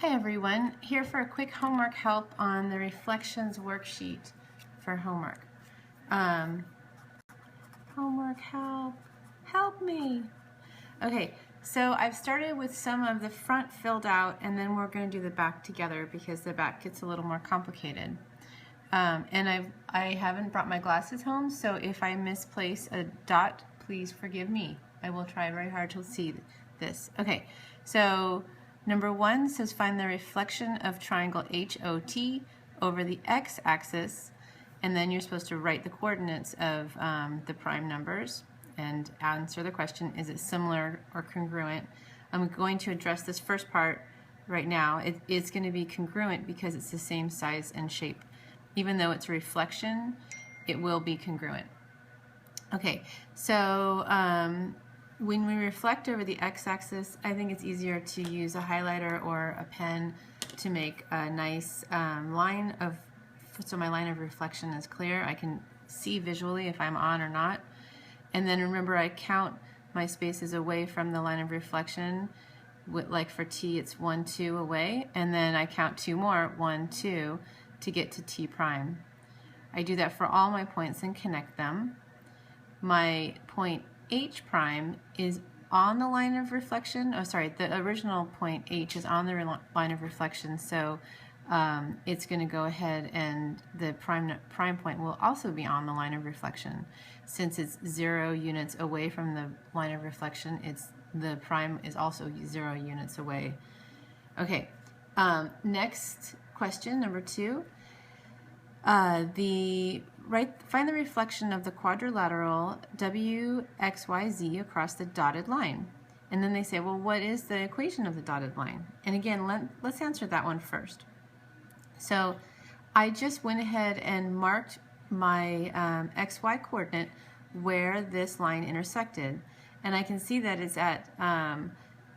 Hi everyone, here for a quick homework help on the reflections worksheet for homework. Homework help me. Okay, so I've started with some of the front filled out and then we're going to do the back together because the back gets a little more complicated. And I haven't brought my glasses home, so if I misplace a dot, please forgive me. I will try very hard to see this. Okay, so number 1 says find the reflection of triangle HOT over the x-axis, and then you're supposed to write the coordinates of the prime numbers and answer the question, is it similar or congruent? I'm going to address this first part right now. It's going to be congruent because it's the same size and shape. Even though it's a reflection, it will be congruent. Okay, so when we reflect over the x-axis, I think it's easier to use a highlighter or a pen to make a nice line of, so my line of reflection is clear. I can see visually if I'm on or not. And then remember, I count my spaces away from the line of reflection. Like for T, it's 1, 2 away, and then I count 2 more, 1, 2, to get to T prime. I do that for all my points and connect them. My point H prime is on the line of reflection. Oh, sorry, the original point H is on the line of reflection, so it's going to go ahead and the prime point will also be on the line of reflection. Since it's 0 units away from the line of reflection, the prime is also 0 units away. Okay, next question, number 2. Find the reflection of the quadrilateral WXYZ across the dotted line. And then they say, well, what is the equation of the dotted line? And again, let's answer that one first. So I just went ahead and marked my XY coordinate where this line intersected. And I can see that it's at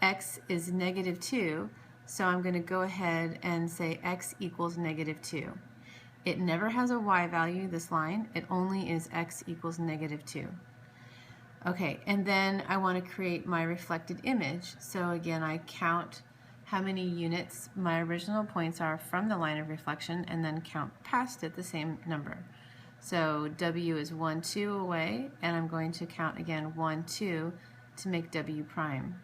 x is -2. So I'm going to go ahead and say x equals -2. It never has a y value, this line. It only is x equals -2. Okay, and then I want to create my reflected image. So again, I count how many units my original points are from the line of reflection and then count past it the same number. So W is 1, 2 away, and I'm going to count again 1, 2 to make W prime.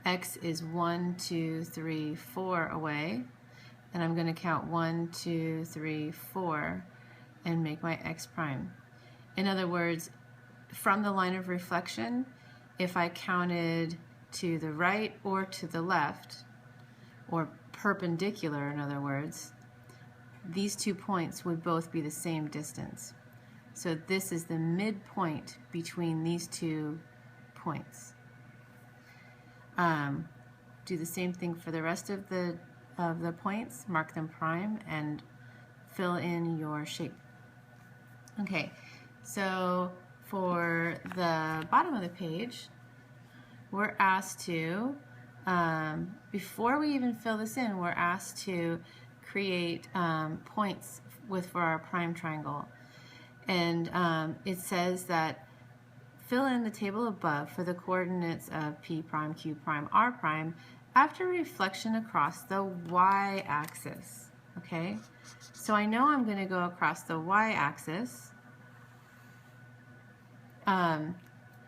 X is 1, 2, 3, 4 away, and I'm going to count 1, 2, 3, 4 and make my X prime. In other words, from the line of reflection, if I counted to the right or to the left, or perpendicular in other words, these 2 points would both be the same distance. So this is the midpoint between these 2 points. Do the same thing for the rest of the points, mark them prime and fill in your shape. Okay, so for the bottom of the page, we're asked to, before we even fill this in, we're asked to create points for our prime triangle. And it says that fill in the table above for the coordinates of P prime, Q prime, R prime after reflection across the y-axis. Okay, so I know I'm going to go across the y-axis, and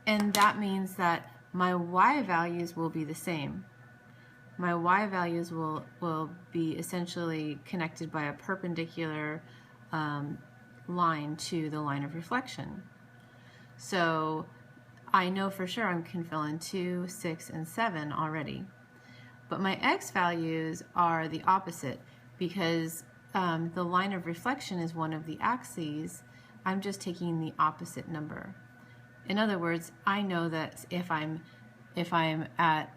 that means that my y values will be the same. My y values will be essentially connected by a perpendicular line to the line of reflection. So I know for sure I can fill in 2, 6, and 7 already. But my x values are the opposite because the line of reflection is one of the axes. I'm just taking the opposite number. In other words, I know that if I'm at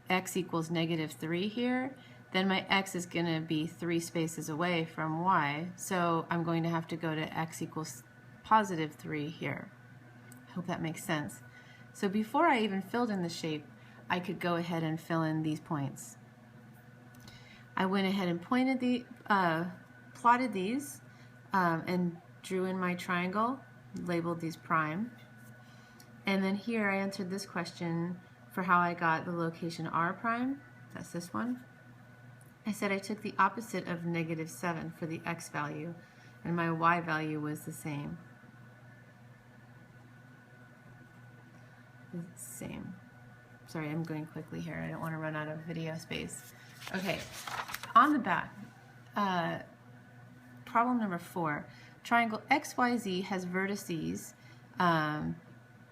x equals -3 here, then my x is going to be 3 spaces away from y. So I'm going to have to go to x equals +3 here. I hope that makes sense. So before I even filled in the shape, I could go ahead and fill in these points. I went ahead and plotted these and drew in my triangle, labeled these prime. And then here I answered this question for how I got the location R prime. That's this one. I said I took the opposite of -7 for the x value, and my y value was the same. Same. Sorry, I'm going quickly here. I don't want to run out of video space. Okay, on the back, problem number 4. Triangle XYZ has vertices.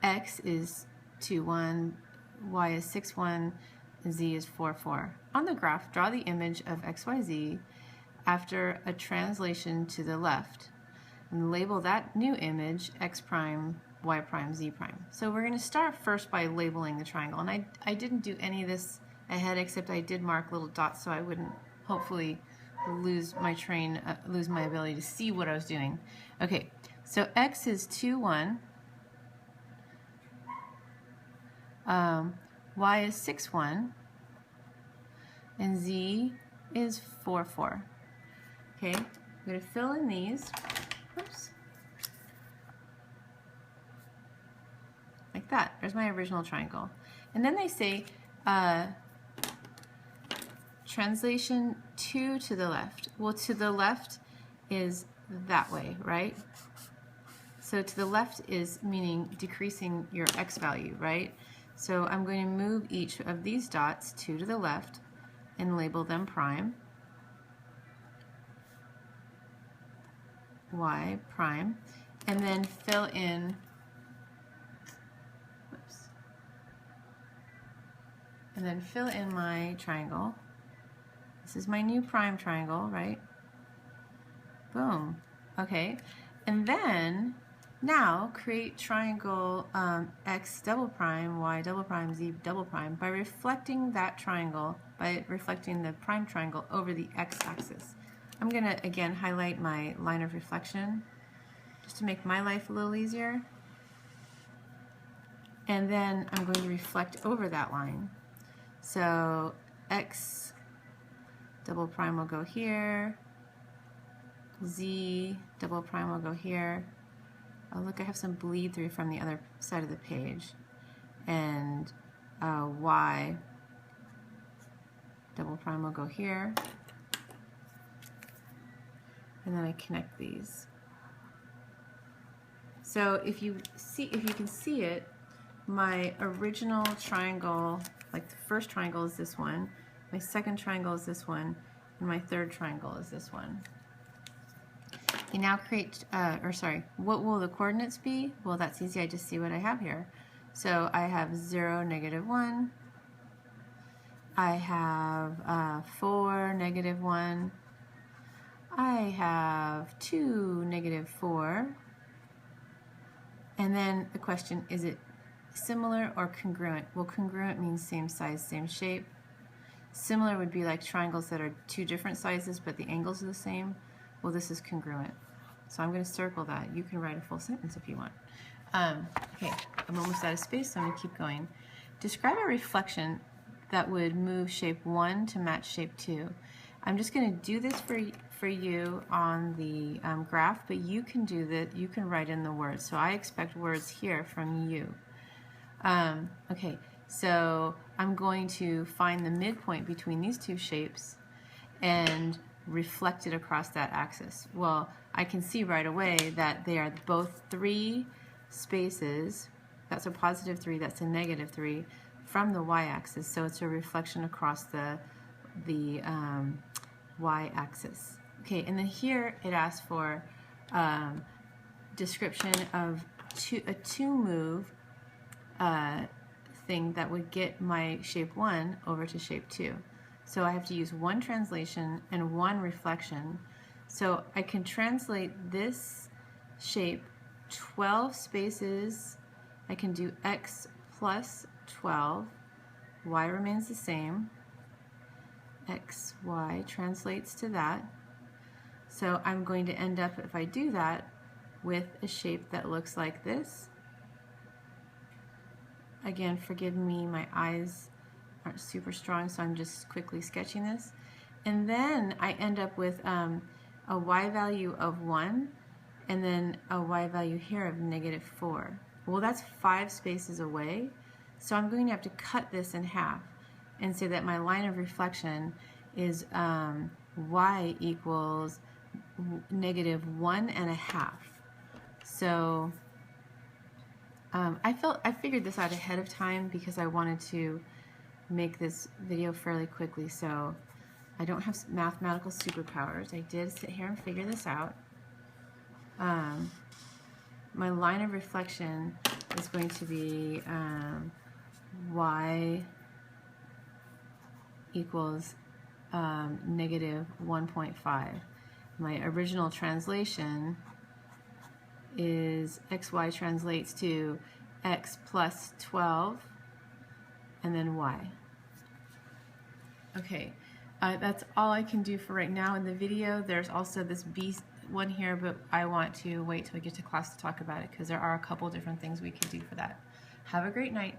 X is 2, 1, Y is 6, 1, and Z is 4, 4. On the graph, draw the image of XYZ after a translation to the left, and label that new image X prime, Y prime, Z prime. So we're going to start first by labeling the triangle, and I didn't do any of this ahead, except I did mark little dots so I wouldn't hopefully lose my ability to see what I was doing. Okay, so X is 2, 1. Y is 6, 1. And Z is 4, 4. Okay, I'm going to fill in these. Oops. Like that. There's my original triangle. And then they say translation 2 to the left. Well, to the left is that way, right? So to the left is meaning decreasing your x value, right? So I'm going to move each of these dots 2 to the left and label them prime, Y prime, and then fill in, whoops, and then fill in my triangle. This is my new prime triangle, right? Boom. Okay, and then now create triangle X double prime, Y double prime, Z double prime by reflecting that triangle, by reflecting the prime triangle over the X axis. I'm going to again highlight my line of reflection just to make my life a little easier. And then I'm going to reflect over that line. So X double prime will go here, Z double prime will go here. Oh, look, I have some bleed through from the other side of the page. And Y double prime will go here. And then I connect these. So if you can see it, my original triangle, like the first triangle is this one, my second triangle is this one, and my third triangle is this one. You now create, what will the coordinates be? Well, that's easy. I just see what I have here. So I have 0, -1. I have 4, -1. I have 2, -4. And then the question, is it similar or congruent? Well, congruent means same size, same shape. Similar would be like triangles that are 2 different sizes, but the angles are the same. Well, this is congruent. So I'm going to circle that. You can write a full sentence if you want. Okay, I'm almost out of space, so I'm going to keep going. Describe a reflection that would move shape 1 to match shape 2. I'm just going to do this for you on the graph, but you can do that. You can write in the words. So I expect words here from you. Okay, so I'm going to find the midpoint between these two shapes and reflect it across that axis. Well, I can see right away that they are both 3 spaces. That's a +3, that's a -3 from the y-axis, so it's a reflection across the y-axis. Okay, and then here it asks for description of a 2-move thing that would get my shape 1 over to shape 2. So I have to use 1 translation and 1 reflection. So I can translate this shape 12 spaces. I can do x plus 12. Y remains the same. X, y translates to that. So I'm going to end up, if I do that, with a shape that looks like this. Again, forgive me, my eyes aren't super strong, so I'm just quickly sketching this. And then I end up with a y value of 1, and then a y value here of -4. Well, that's 5 spaces away, so I'm going to have to cut this in half and say that my line of reflection is y equals -1.5. So I figured this out ahead of time because I wanted to make this video fairly quickly, so I don't have mathematical superpowers. I did sit here and figure this out. My line of reflection is going to be y equals -1.5. My original translation is xy translates to x plus 12 and then y. Okay, that's all I can do for right now in the video. There's also this B one here, but I want to wait till we get to class to talk about it because there are a couple different things we can do for that. Have a great night.